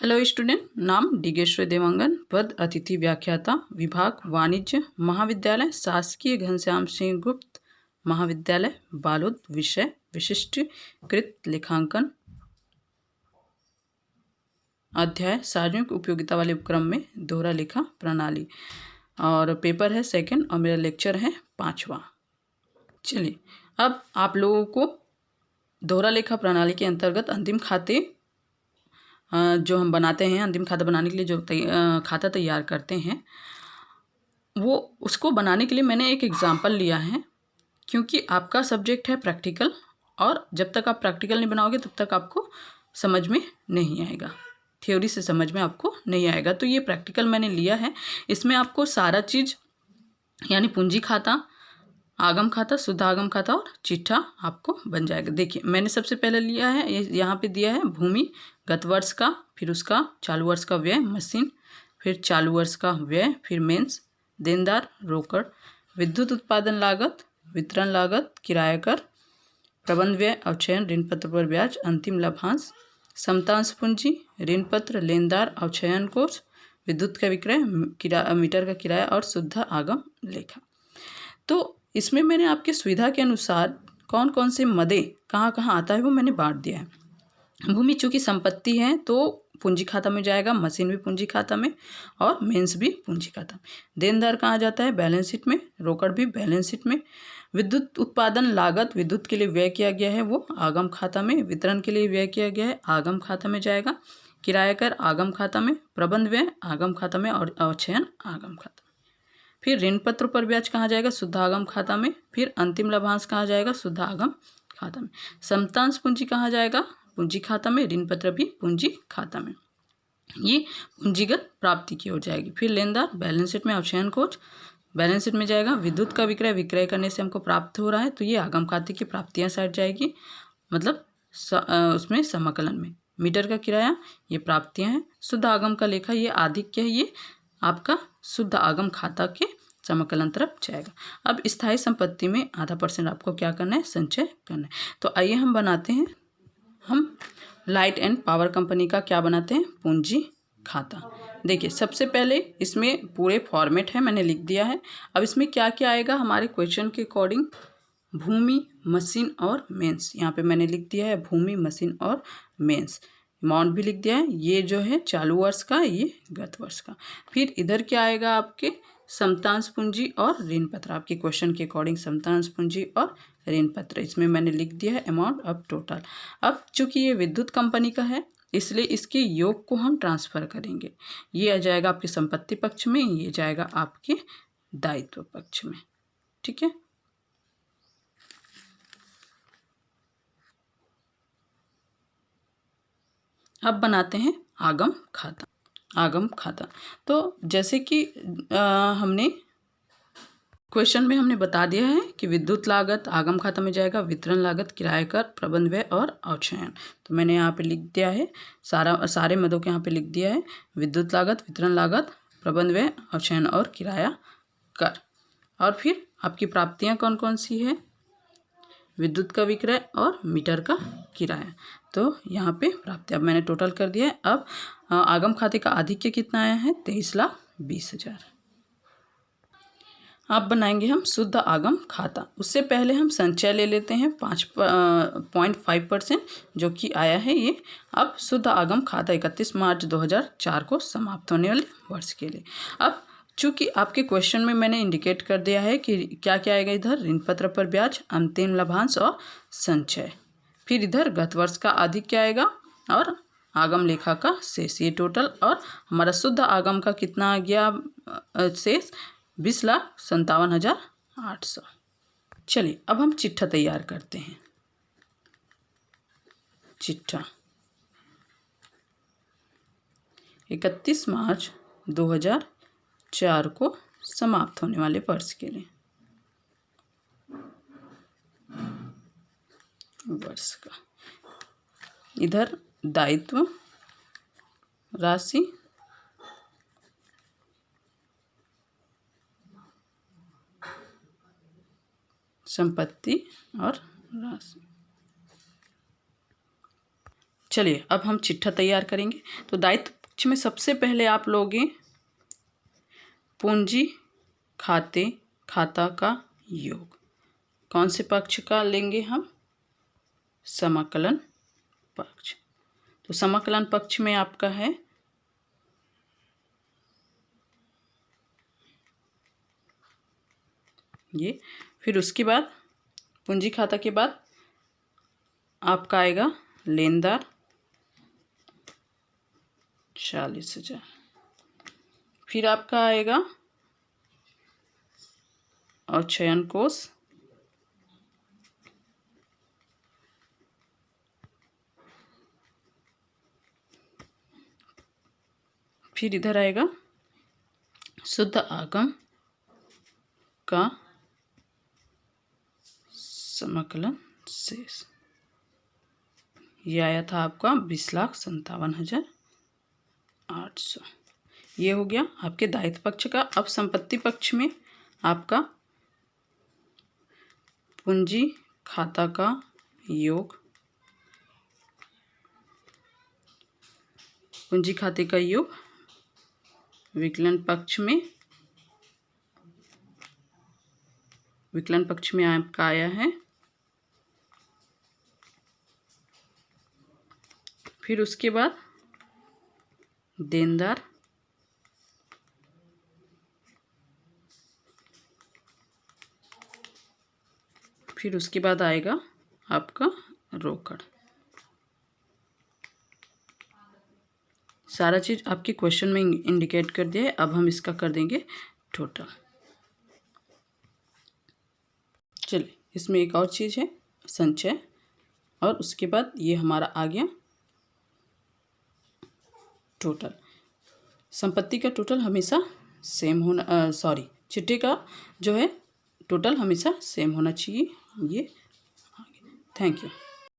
Hello student, नाम डिगेश्वर देवांगन, पद अतिथि व्याख्याता, विभाग वाणिज्य महाविद्यालय शासकीय घनश्याम सिंह गुप्त महाविद्यालय बालोद, विषय विशिष्टीकृत लेखांकन, अध्याय सार्वजनिक उपयोगिता वाले उपक्रम में दोहरा लेखा प्रणाली, और पेपर है सेकंड और मेरा लेक्चर है 5वां। चलिए, अब आप लोगों को दोहरा लेखा प्रणाली के अंतर्गत अंतिम खाते जो हम बनाते हैं, अंतिम खाता बनाने के लिए जो खाता तैयार करते हैं, वो उसको बनाने के लिए मैंने एक एग्जाम्पल लिया है, क्योंकि आपका सब्जेक्ट है प्रैक्टिकल, और जब तक आप प्रैक्टिकल नहीं बनाओगे तब तक आपको समझ में नहीं आएगा, थ्योरी से समझ में आपको नहीं आएगा। तो ये प्रैक्टिकल मैंने लिया है, इसमें आपको सारा चीज़ यानी पूंजी खाता, आगम खाता, शुद्ध आगम खाता और चिट्ठा आपको बन जाएगा। देखिए, मैंने सबसे पहले लिया है, यहाँ पे दिया है भूमि गत वर्ष का, फिर उसका चालू वर्ष का व्यय मशीन, फिर चालू वर्ष का व्यय, फिर मेंस, देनदार रोकड़, विद्युत उत्पादन लागत, वितरण लागत, किराया कर, प्रबंध व्यय, अवचयन, ऋण पत्र पर ब्याज, अंतिम लाभांश, समतांश पूंजी, ऋण पत्र, लेनदार, अवचयन कोष, विद्युत का विक्रय, मीटर का किराया और शुद्ध आगम लेखा। तो इसमें मैंने आपकी सुविधा के अनुसार कौन कौन से मदे कहाँ कहाँ आता है वो मैंने बांट दिया है। भूमि चूँकि संपत्ति है तो पूंजी खाता में जाएगा, मशीन भी पूंजी खाता में और मेंस भी पूंजी खाता में। देनदार कहाँ जाता है? बैलेंस शीट में। रोकड़ भी बैलेंस शीट में। विद्युत उत्पादन लागत, विद्युत के लिए व्यय किया गया है वो आगम खाता में। वितरण के लिए व्यय किया गया है आगम खाता में जाएगा। किराया कर आगम खाता में। प्रबंध व्यय आगम खाता में और अवचयन आगम खाता में। फिर ऋण पत्र पर ब्याज कहाँ जाएगा? शुद्ध आगम खाता में। फिर अंतिम लाभांश कहाँ जाएगा? शुद्ध आगम खाता में। समतांश पूंजी कहाँ जाएगा? पूंजी खाता में। ऋण पत्र भी पूंजी खाता में। ये पूंजीगत प्राप्ति की ओर जाएगी। फिर लेनदार बैलेंस शीट में। अवचयन कोष बैलेंस शीट में जाएगा। विद्युत का विक्रय, विक्रय करने से हमको प्राप्त हो रहा है तो ये आगम खाते की प्राप्तियां साइड जाएगी, मतलब उसमें समाकलन में। मीटर का किराया ये प्राप्तियां हैं। शुद्ध आगम का लेखा ये आधिक्य है, ये आपका शुद्ध आगम खाता के समाकलन तरफ जाएगा। अब स्थायी संपत्ति में 0.5% आपको क्या करना है? संचय करना है। तो आइए हम बनाते हैं, हम लाइट एंड पावर कंपनी का क्या बनाते हैं? पूंजी खाता। देखिए, सबसे पहले इसमें पूरे फॉर्मेट है, मैंने लिख दिया है। अब इसमें क्या क्या आएगा हमारे क्वेश्चन के अकॉर्डिंग? भूमि, मशीन और मेंस। यहाँ पे मैंने लिख दिया है भूमि, मशीन और मेंस। अमाउंट भी लिख दिया है, ये जो है चालू वर्ष का, ये गत वर्ष का। फिर इधर क्या आएगा आपके? समतांश पूंजी और ऋण पत्र। आपके क्वेश्चन के अकॉर्डिंग समतांश पूंजी और ऋण पत्र, इसमें मैंने लिख दिया है अमाउंट अब टोटल। अब चूंकि ये विद्युत कंपनी का है इसलिए इसके योग को हम ट्रांसफर करेंगे। ये आ जाएगा आपके संपत्ति पक्ष में, ये जाएगा आपके दायित्व पक्ष में। ठीक है, अब बनाते हैं आगम खाता। आगम खाता तो जैसे कि हमने क्वेश्चन में हमने बता दिया है कि विद्युत लागत आगम खाता में जाएगा, वितरण लागत, किराया कर, प्रबंध व्यय और अवचयन। तो मैंने यहाँ पे लिख दिया है सारे मदों के यहाँ पे लिख दिया है विद्युत लागत, वितरण लागत, प्रबंध व्यय, अवचयन और किराया कर। और फिर आपकी प्राप्तियाँ कौन कौन सी है? विद्युत का विक्रय और मीटर का किराया। तो यहाँ पे प्राप्ति अब मैंने टोटल कर दिया है। अब आगम खाते का आधिक्य कितना आया है? 23,20,000। अब बनाएंगे हम शुद्ध आगम खाता। उससे पहले हम संचय ले लेते हैं 5.5% जो कि आया है ये। अब शुद्ध आगम खाता 31 मार्च 2004 को समाप्त होने वाले वर्ष के लिए। अब चूँकि आपके क्वेश्चन में मैंने इंडिकेट कर दिया है कि क्या क्या आएगा इधर? ऋण पत्र पर ब्याज, अंतिम लाभांश और संचय। फिर इधर गत वर्ष का आधिक्य आएगा और आगम लेखा का शेष, ये टोटल। और हमारा शुद्ध आगम का कितना आ गया शेष? 20,57,800। चलिए, अब हम चिट्ठा तैयार करते हैं। चिट्ठा 31 मार्च 2004 को समाप्त होने वाले वर्ष के लिए, वर्ष का। इधर दायित्व राशि, संपत्ति और राशि। चलिए अब हम चिट्ठा तैयार करेंगे। तो दायित्व पक्ष में सबसे पहले आप लोगे पूंजी खाता का योग। कौन से पक्ष का लेंगे हम? समाकलन पक्ष। तो समाकलन पक्ष में आपका है ये। फिर उसके बाद पूंजी खाता के बाद आपका आएगा लेनदार 40,000। फिर आपका आएगा और चयन कोष, फिर इधर आएगा शुद्ध आगम का समाकलन शेष। ये आया था आपका 20,57,800। ये हो गया आपके दायित्व पक्ष का। अब संपत्ति पक्ष में आपका पूंजी खाता का योग, पूंजी खाते का योग विकलन पक्ष में आपका आया है। फिर उसके बाद देनदार, फिर उसके बाद आएगा आपका रोकड़। सारा चीज़ आपके क्वेश्चन में इंडिकेट कर दिया है। अब हम इसका कर देंगे टोटल। चलिए इसमें एक और चीज़ है संचय, और उसके बाद ये हमारा आ गया टोटल। संपत्ति का टोटल हमेशा सेम होना, चिट्ठे का जो है टोटल हमेशा सेम होना चाहिए। ये थैंक यू।